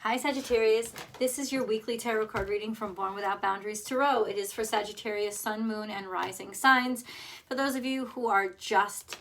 Hi Sagittarius, this is your weekly tarot card reading from Born Without Boundaries Tarot. It is for Sagittarius, Sun, Moon, and Rising signs. For those of you who are just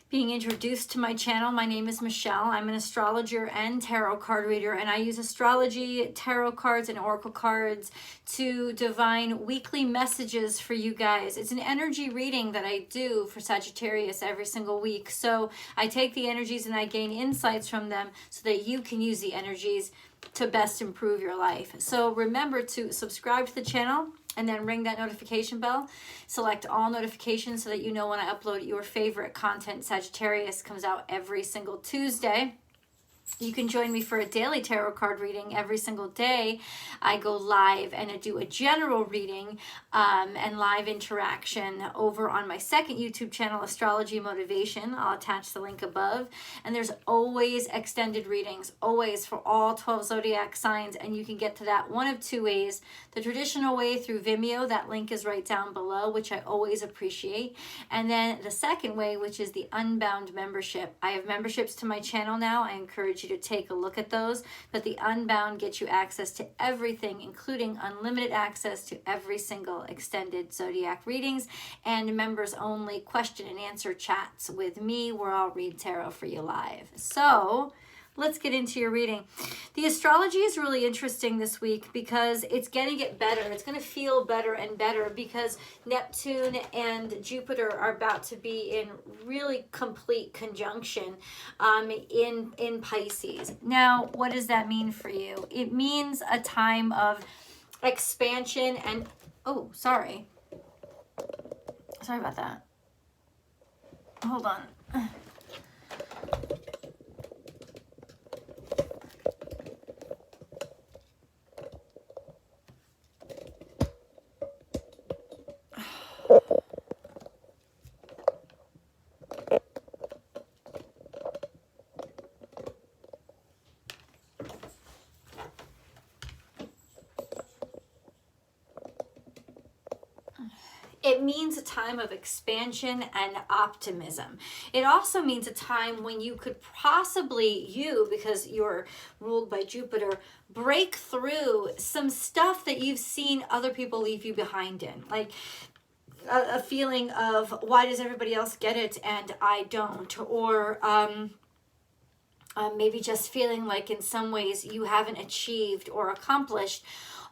being introduced to my channel, my name is Michelle. I'm an astrologer and tarot card reader, and I use astrology, tarot cards, and oracle cards to divine weekly messages for you guys. It's an energy reading that I do for Sagittarius every single week. So I take the energies and I gain insights from them so that you can use the energies to best improve your life. So remember to subscribe to the channel and then ring that notification bell. Select all notifications so that you know when I upload your favorite content. Sagittarius comes out every single Tuesday. You can join me for a daily tarot card reading every single day. I go live and I do a general reading and live interaction over on my second YouTube channel, Astrology Motivation. I'll attach the link above. And there's always extended readings, always, for all 12 zodiac signs. And you can get to that one of two ways. The traditional way through Vimeo, that link is right down below, which I always appreciate. And then the second way, which is the Unbound membership. I have memberships to my channel now. I encourage you to take a look at those, but the Unbound gets you access to everything, including unlimited access to every single extended zodiac readings and members only question and answer chats with me where I'll read tarot for you live. So let's get into your reading. The astrology is really interesting this week because it's going to get better. It's going to feel better and better because Neptune and Jupiter are about to be in really complete conjunction in Pisces. Now, what does that mean for you? It means a time of expansion and... Oh, sorry. Sorry about that. Hold on. It means a time of expansion and optimism. It also means a time when you could possibly, because you're ruled by Jupiter, break through some stuff that you've seen other people leave you behind in. Like a feeling of, why does everybody else get it and I don't? Or maybe just feeling like in some ways you haven't achieved or accomplished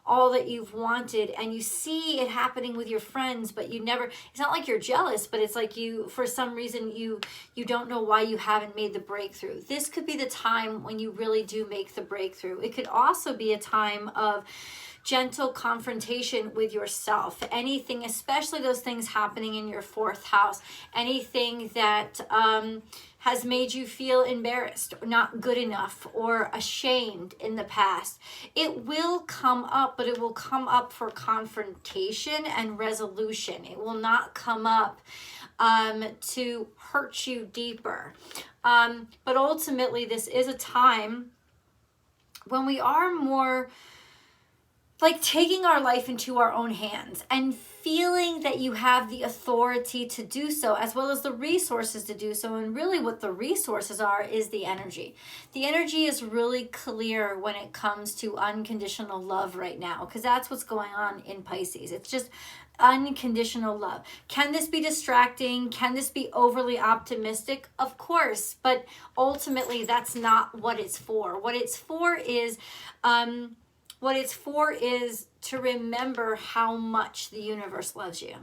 all that you've wanted, and you see it happening with your friends, but you never, it's not like you're jealous, but it's like you, for some reason, you don't know why you haven't made the breakthrough. This could be the time when you really do make the breakthrough. It could also be a time of gentle confrontation with yourself. Anything, especially those things happening in your fourth house, anything that has made you feel embarrassed, or not good enough, or ashamed in the past. It will come up, but it will come up for confrontation and resolution. It will not come up to hurt you deeper. But ultimately, this is a time when we are more like taking our life into our own hands and feeling that you have the authority to do so, as well as the resources to do so. And really what the resources are is the energy. The energy is really clear when it comes to unconditional love right now, because that's what's going on in Pisces. It's just unconditional love. Can this be distracting? Can this be overly optimistic? Of course, but ultimately that's not what it's for. What it's for is to remember how much the universe loves you.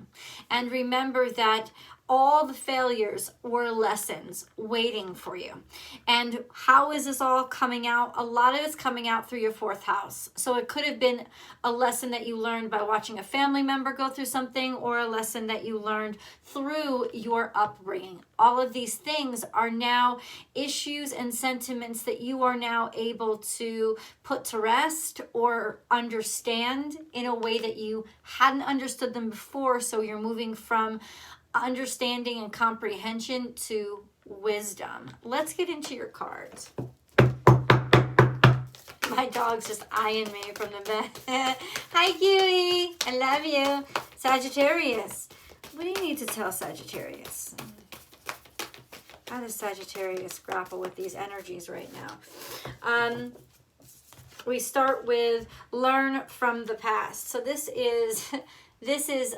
And remember that all the failures were lessons waiting for you. And how is this all coming out? A lot of it's coming out through your fourth house. So it could have been a lesson that you learned by watching a family member go through something, or a lesson that you learned through your upbringing. All of these things are now issues and sentiments that you are now able to put to rest or understand in a way that you hadn't understood them before. So you're moving from understanding and comprehension to wisdom. Let's get into your cards. My dog's just eyeing me from the bed. Hi, cutie. I love you. Sagittarius. What do you need to tell Sagittarius? How does Sagittarius grapple with these energies right now? we start with learn from the past. So this is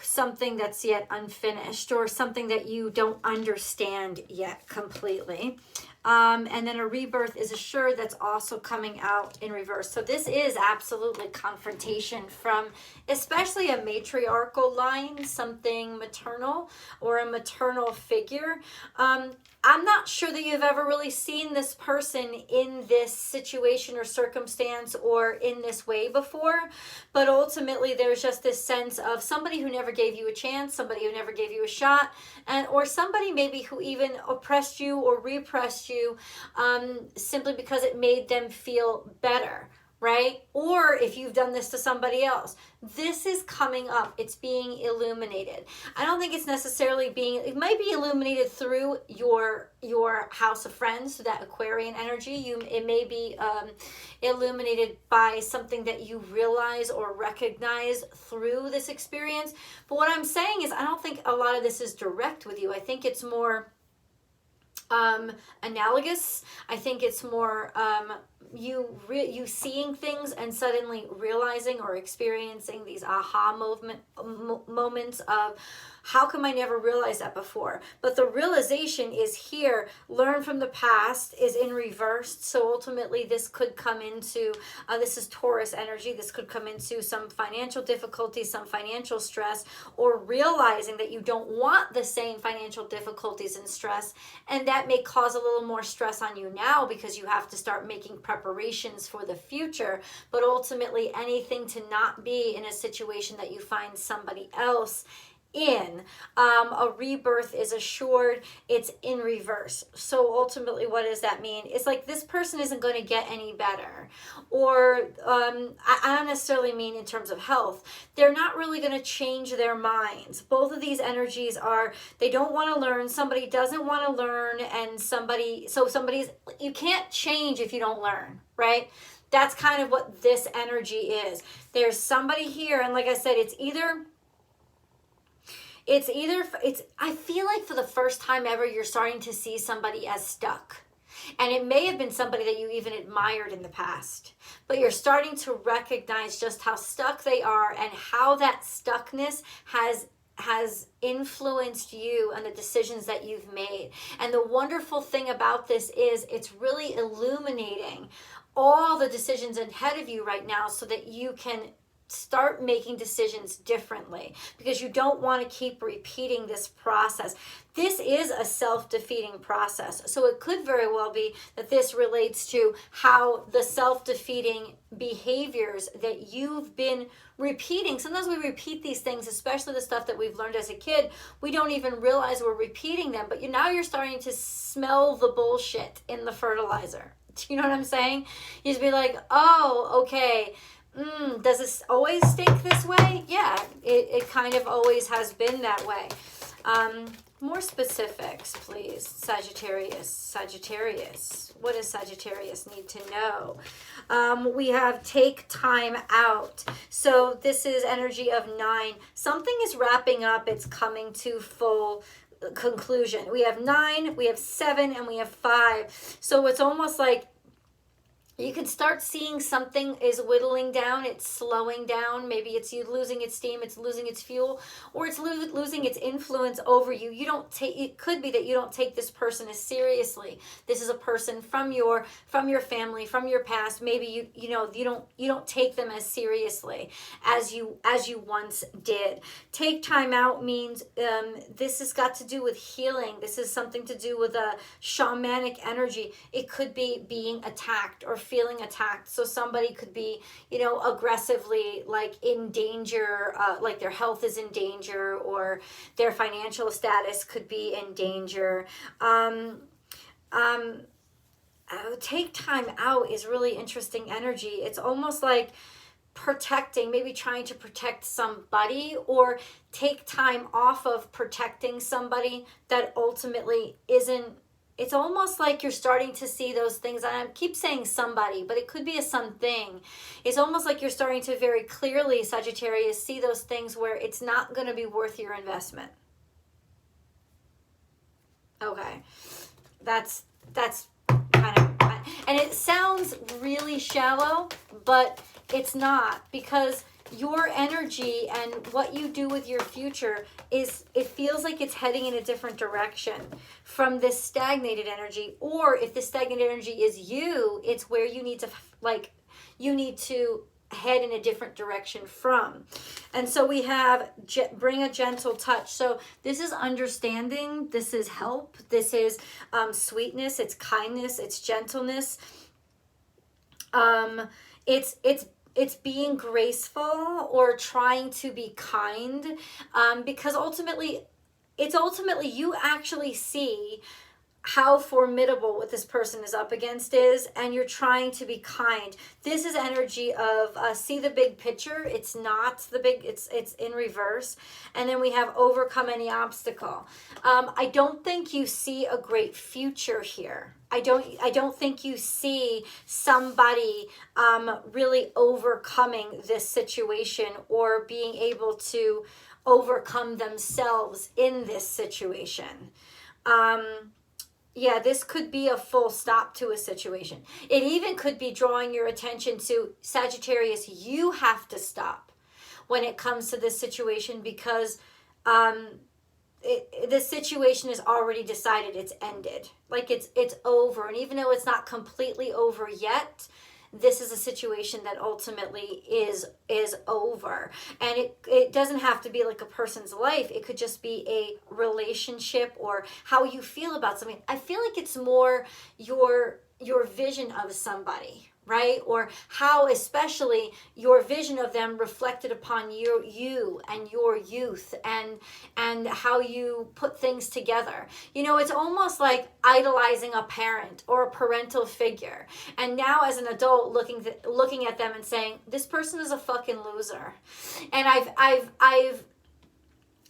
something that's yet unfinished, or something that you don't understand yet completely. And then a rebirth is assured, that's also coming out in reverse. So this is absolutely confrontation from especially a matriarchal line, something maternal or a maternal figure. I'm not sure that you've ever really seen this person in this situation or circumstance or in this way before, but ultimately there's just this sense of somebody who never gave you a chance, somebody who never gave you a shot, and or somebody maybe who even oppressed you or repressed you simply because it made them feel better, right? Or if you've done this to somebody else, this is coming up. It's being illuminated. I don't think it's necessarily it might be illuminated through your house of friends, so that Aquarian energy. It may be illuminated by something that you realize or recognize through this experience. But what I'm saying is, I don't think a lot of this is direct with you. I think it's more analogous. I think it's more you seeing things and suddenly realizing or experiencing these aha moments of, how come I never realized that before? But the realization is here. Learn from the past is in reverse. So ultimately this could come into, this is Taurus energy. This could come into some financial difficulties, some financial stress, or realizing that you don't want the same financial difficulties and stress. And that may cause a little more stress on you now because you have to start making preparations for the future. But ultimately anything to not be in a situation that you find somebody else in. A rebirth is assured. It's in reverse. So ultimately, what does that mean? It's like this person isn't going to get any better. Or I don't necessarily mean in terms of health. They're not really going to change their minds. Both of these energies are, they don't want to learn. Somebody doesn't want to learn, and you can't change if you don't learn, right? That's kind of what this energy is. There's somebody here, and like I said, I feel like for the first time ever, you're starting to see somebody as stuck. And it may have been somebody that you even admired in the past. But you're starting to recognize just how stuck they are and how that stuckness has influenced you and the decisions that you've made. And the wonderful thing about this is it's really illuminating all the decisions ahead of you right now so that you can start making decisions differently, because you don't want to keep repeating this process. This is a self-defeating process. So it could very well be that this relates to how the self-defeating behaviors that you've been repeating. Sometimes we repeat these things, especially the stuff that we've learned as a kid. We don't even realize we're repeating them, but now you're starting to smell the bullshit in the fertilizer. Do you know what I'm saying? You just be like, oh, okay, does this always stink this way? Yeah, it kind of always has been that way. More specifics, please. Sagittarius. What does Sagittarius need to know? We have take time out. So this is energy of 9. Something is wrapping up. It's coming to full conclusion. We have 9, we have 7, and we have 5. So it's almost like you can start seeing something is whittling down, it's slowing down. Maybe it's you losing its steam, it's losing its fuel, or it's losing its influence over you. It could be that you don't take this person as seriously. This is a person from your family, from your past. Maybe you don't take them as seriously as you once did. Take time out means this has got to do with healing. This is something to do with a shamanic energy. It could be being attacked or feeling attacked. So somebody could be, aggressively like in danger, like their health is in danger, or their financial status could be in danger. Take time out is really interesting energy. It's almost like protecting, maybe trying to protect somebody, or take time off of protecting somebody that ultimately isn't. It's almost like you're starting to see those things. I keep saying somebody, but it could be a something. It's almost like you're starting to very clearly, Sagittarius, see those things where it's not going to be worth your investment. Okay. That's kind of, and it's shallow, but it's not, because your energy and what you do with your future is, it feels like it's heading in a different direction from this stagnated energy. Or if the stagnated energy is you, it's where you need to, like, you need to head in a different direction from. And so we have bring a gentle touch. So this is understanding, this is help, this is sweetness, it's kindness, it's gentleness, it's being graceful or trying to be kind, because ultimately you actually see how formidable what this person is up against is, and you're trying to be kind. This is energy of see the big picture. It's not the big, it's in reverse. And then we have overcome any obstacle. I don't think you see a great future here. I don't think you see somebody really overcoming this situation or being able to overcome themselves in this situation. Yeah, this could be a full stop to a situation. It even could be drawing your attention to, Sagittarius, you have to stop when it comes to this situation, because the situation is already decided, it's ended. Like it's over. And even though it's not completely over yet, this is a situation that ultimately is over. And it doesn't have to be like a person's life. It could just be a relationship or how you feel about something. I feel like it's more your vision of somebody, right? Or how especially your vision of them reflected upon you and your youth and how you put things together. You know, it's almost like idolizing a parent or a parental figure. And now as an adult looking at them and saying, this person is a fucking loser. And I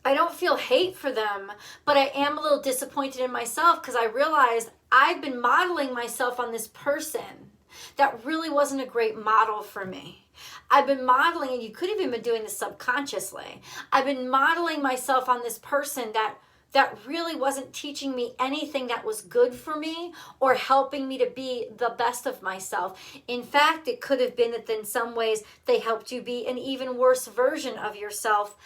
don't feel hate for them, but I am a little disappointed in myself, because I realized I've been modeling myself on this person that really wasn't a great model for me. I've been modeling, and you could have even been doing this subconsciously. I've been modeling myself on this person that really wasn't teaching me anything that was good for me or helping me to be the best of myself. In fact, it could have been that in some ways they helped you be an even worse version of yourself,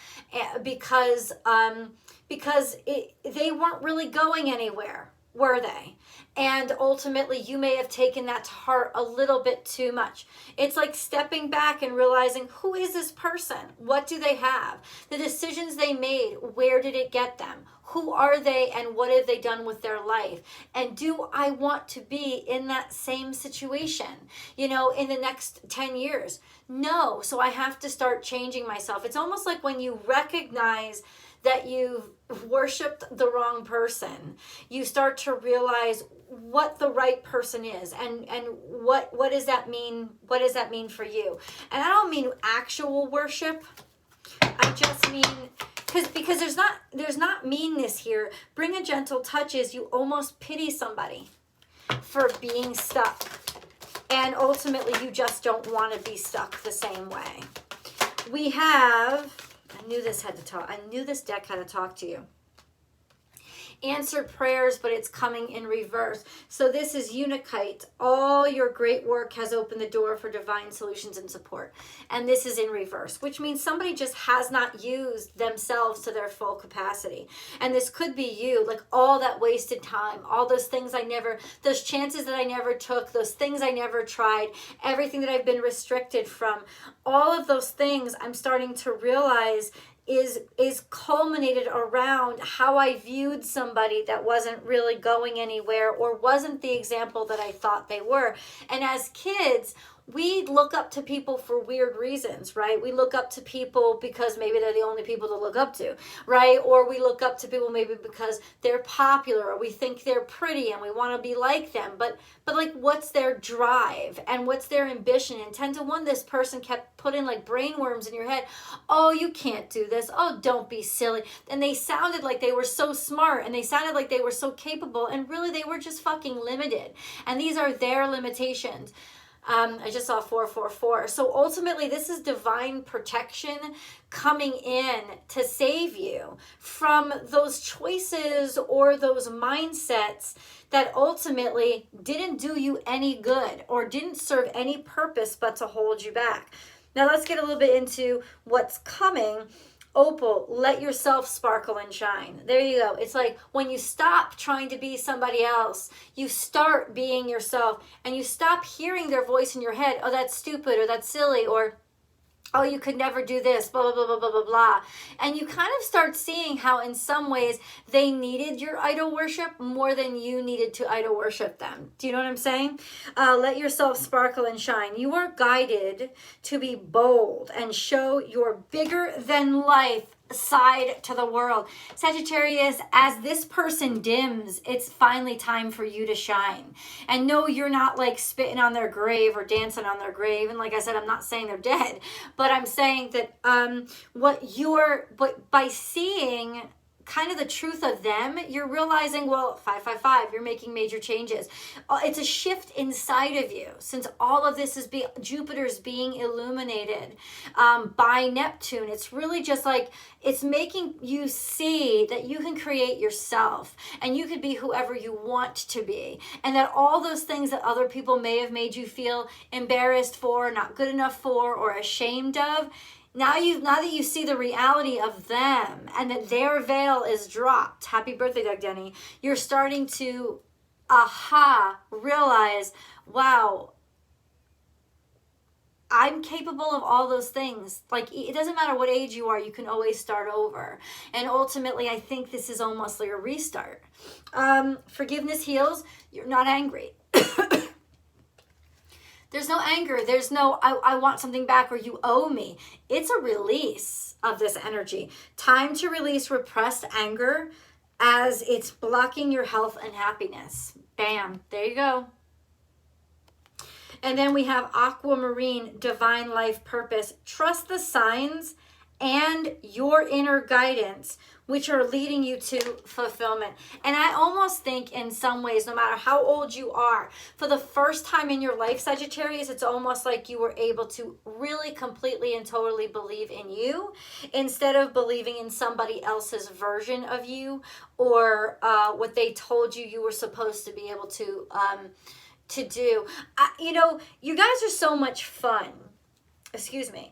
because they weren't really going anywhere, were they? And ultimately, you may have taken that to heart a little bit too much. It's like stepping back and realizing, who is this person? What do they have? The decisions they made, where did it get them? Who are they and what have they done with their life? And do I want to be in that same situation, you know, in the next 10 years? No. So I have to start changing myself. It's almost like when you recognize that you've worshipped the wrong person, you start to realize what the right person is and what does that mean? What does that mean for you? And I don't mean actual worship. I just mean because there's not meanness here. Bring a gentle touch is you almost pity somebody for being stuck. And ultimately you just don't want to be stuck the same way. We have, I knew this deck had to talk to you. Answered prayers, but it's coming in reverse. So this is Unikite. All your great work has opened the door for divine solutions and support. And this is in reverse, which means somebody just has not used themselves to their full capacity. And this could be you, like all that wasted time, all those things those chances that I never took, those things I never tried, everything that I've been restricted from, all of those things I'm starting to realize is culminated around how I viewed somebody that wasn't really going anywhere or wasn't the example that I thought they were. And as kids, we look up to people for weird reasons, right? We look up to people because maybe they're the only people to look up to, right? Or we look up to people maybe because they're popular, or we think they're pretty and we want to be like them. But like, what's their drive and what's their ambition? And 10 to 1, this person kept putting like brainworms in your head. Oh, you can't do this. Oh, don't be silly. And they sounded like they were so smart and they sounded like they were so capable, and really they were just fucking limited. And these are their limitations. I just saw 444. So ultimately, this is divine protection coming in to save you from those choices or those mindsets that ultimately didn't do you any good or didn't serve any purpose but to hold you back. Now let's get a little bit into what's coming. Opal, let yourself sparkle and shine. There you go. It's like when you stop trying to be somebody else, you start being yourself, and you stop hearing their voice in your head. Oh, that's stupid, or that's silly, or oh, you could never do this, blah, blah, blah, blah, blah, blah, blah. And you kind of start seeing how in some ways they needed your idol worship more than you needed to idol worship them. Do you know what I'm saying? Let yourself sparkle and shine. You are guided to be bold and show your bigger than life side to the world. Sagittarius, as this person dims, it's finally time for you to shine. And no, you're not like spitting on their grave or dancing on their grave. And like I said, I'm not saying they're dead, but I'm saying that but by seeing kind of the truth of them, you're realizing, well, 555, you're making major changes. It's a shift inside of you, since all of this is Jupiter's being illuminated by Neptune. It's really just like, it's making you see that you can create yourself and you can be whoever you want to be. And that all those things that other people may have made you feel embarrassed for, not good enough for, or ashamed of, now that you see the reality of them and that their veil is dropped, happy birthday, Doug Denny, you're starting to, realize, wow, I'm capable of all those things. Like, it doesn't matter what age you are, you can always start over. And ultimately, I think this is almost like a restart. Forgiveness heals. You're not angry. There's no anger. There's no, I want something back or you owe me. It's a release of this energy. Time to release repressed anger as it's blocking your health and happiness. Bam. There you go. And then we have aquamarine, divine life purpose. Trust the signs and your inner guidance, which are leading you to fulfillment. And I almost think in some ways, no matter how old you are, for the first time in your life, Sagittarius, it's almost like you were able to really completely and totally believe in you instead of believing in somebody else's version of you or what they told you were supposed to be able to do. You guys are so much fun.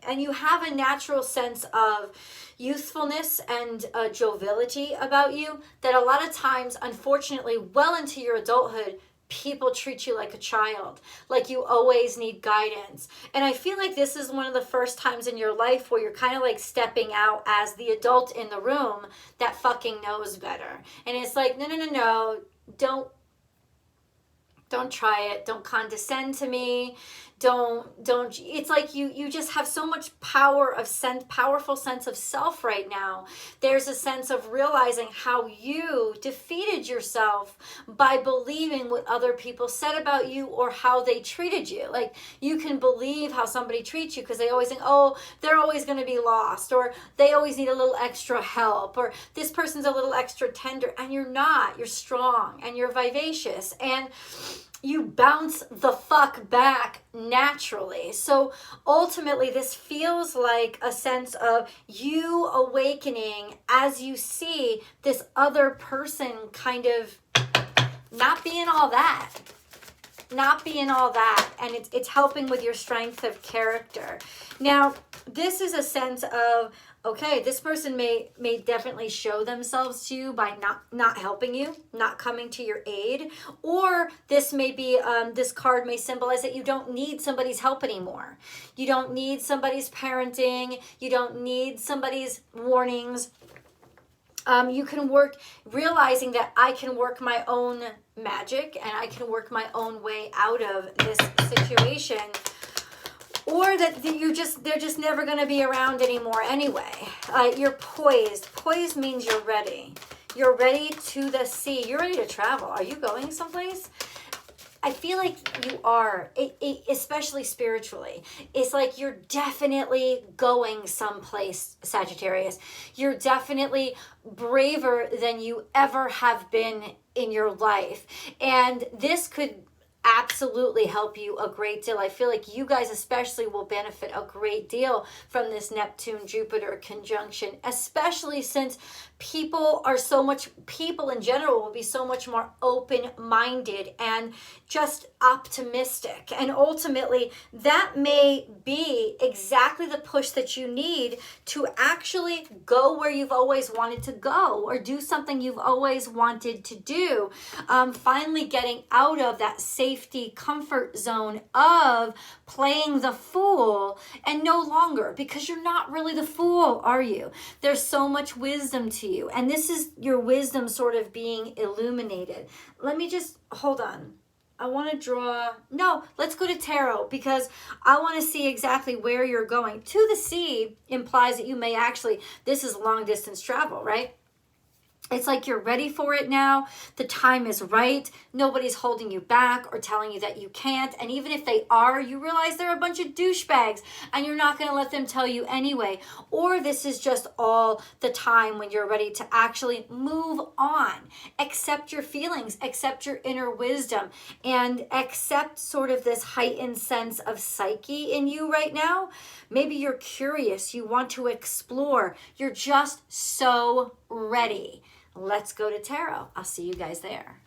And you have a natural sense of youthfulness and joviality about you that a lot of times, unfortunately, well into your adulthood, people treat you like a child, like you always need guidance. And I feel like this is one of the first times in your life where you're kind of like stepping out as the adult in the room that fucking knows better. And it's like, no, don't try it. Don't condescend to me. Don't, it's like you just have so much powerful sense of self right now. There's a sense of realizing how you defeated yourself by believing what other people said about you or how they treated you. Like, you can believe how somebody treats you because they always think, oh, they're always going to be lost, or they always need a little extra help, or this person's a little extra tender, and you're not. You're strong and you're vivacious and you bounce the fuck back naturally. So ultimately, this feels like a sense of you awakening as you see this other person kind of not being all that. And it's helping with your strength of character. Now, this is a sense of, okay, this person may definitely show themselves to you by not helping you, not coming to your aid, or this may be, this card may symbolize that you don't need somebody's help anymore. You don't need somebody's parenting. You don't need somebody's warnings. You can work, realizing that I can work my own magic and I can work my own way out of this situation. Or that they're just never going to be around anymore anyway. You're poised. Poised means you're ready. You're ready to the sea. You're ready to travel. Are you going someplace? I feel like you are, especially spiritually. It's like you're definitely going someplace, Sagittarius. You're definitely braver than you ever have been in your life. And this could absolutely help you a great deal. I feel like you guys especially will benefit a great deal from this Neptune-Jupiter conjunction, especially since people in general will be so much more open-minded and just optimistic. And ultimately, that may be exactly the push that you need to actually go where you've always wanted to go, or do something you've always wanted to do. Finally getting out of that safety comfort zone of playing the fool, and no longer, because you're not really the fool, are you? There's so much wisdom to you, and this is your wisdom sort of being illuminated. Let me just hold on. I want to draw, no, let's go to tarot, because I want to see exactly where you're going. To the sea implies that you may actually, this is long distance travel, right? It's like you're ready for it now. The time is right. Nobody's holding you back or telling you that you can't. And even if they are, you realize they're a bunch of douchebags and you're not going to let them tell you anyway. Or this is just all the time when you're ready to actually move on. Accept your feelings, accept your inner wisdom, and accept sort of this heightened sense of psyche in you right now. Maybe you're curious. You want to explore. You're just so ready. Let's go to tarot. I'll see you guys there.